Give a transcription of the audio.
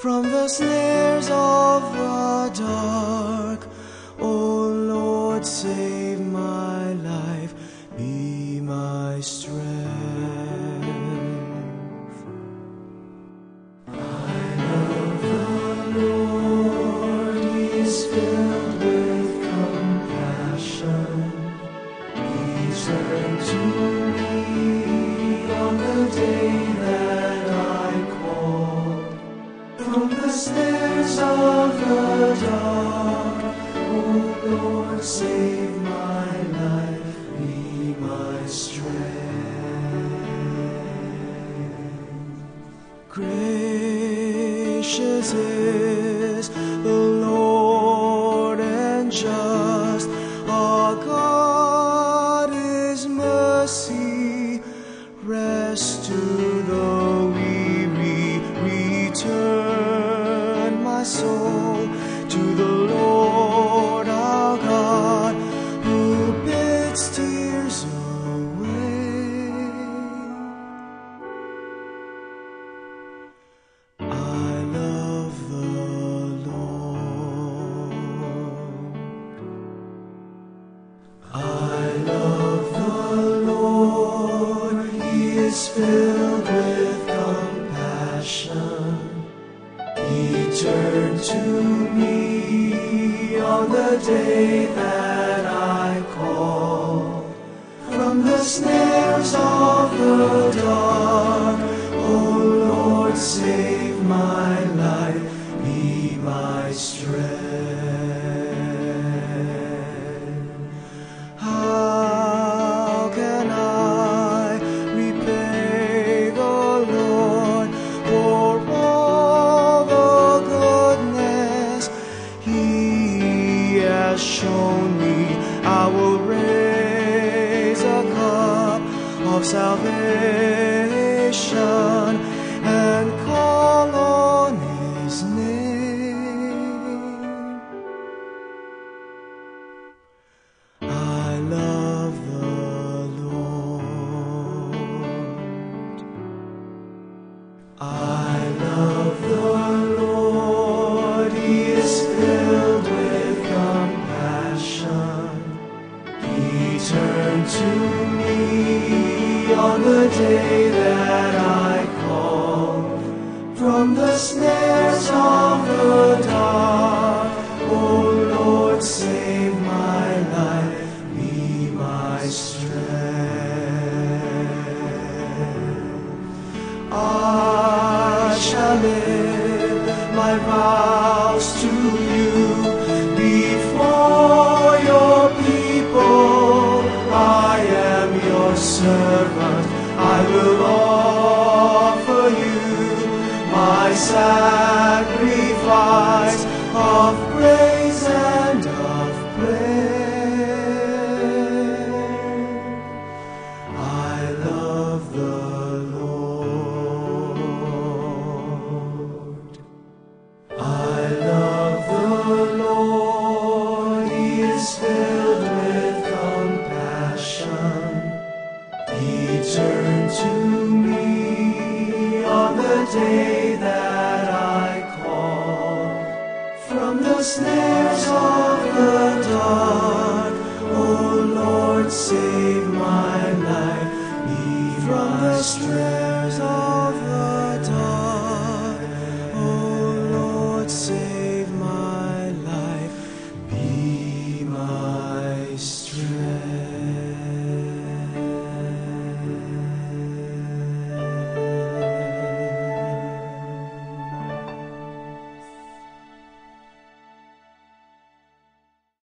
from the snares of the dark. O Lord, save my life, be my strength. I love the Lord, He is filled with compassion. He turned to me on the day that I called. From the snares of the dark, O Lord, save my life, be my strength. Gracious is the Lord and just, our God is mercy. Rest to the weary, return my soul to the Lord our God, who bids tears away. I love the Lord. I love the Lord. He is filled with compassion. He turned to me on the day that I called. From the snares of the dark, O Lord, save my life, be my strength. How can I repay the Lord for all the goodness He has shown me? I will raise a cup of salvation and call on His name. I love the Lord. I love the Lord. He is filled with compassion. He turned to me on the day that I called. From the snares of the dark, O Lord, save my life, be my strength. I shall live my vows to you before your people. I am your servant. I will offer you my sacrifice of praise and of prayer. I love the Lord. I love the Lord. He is filled with compassion. He turned to me on the day that I called. From the snares of the dark, O Lord, save my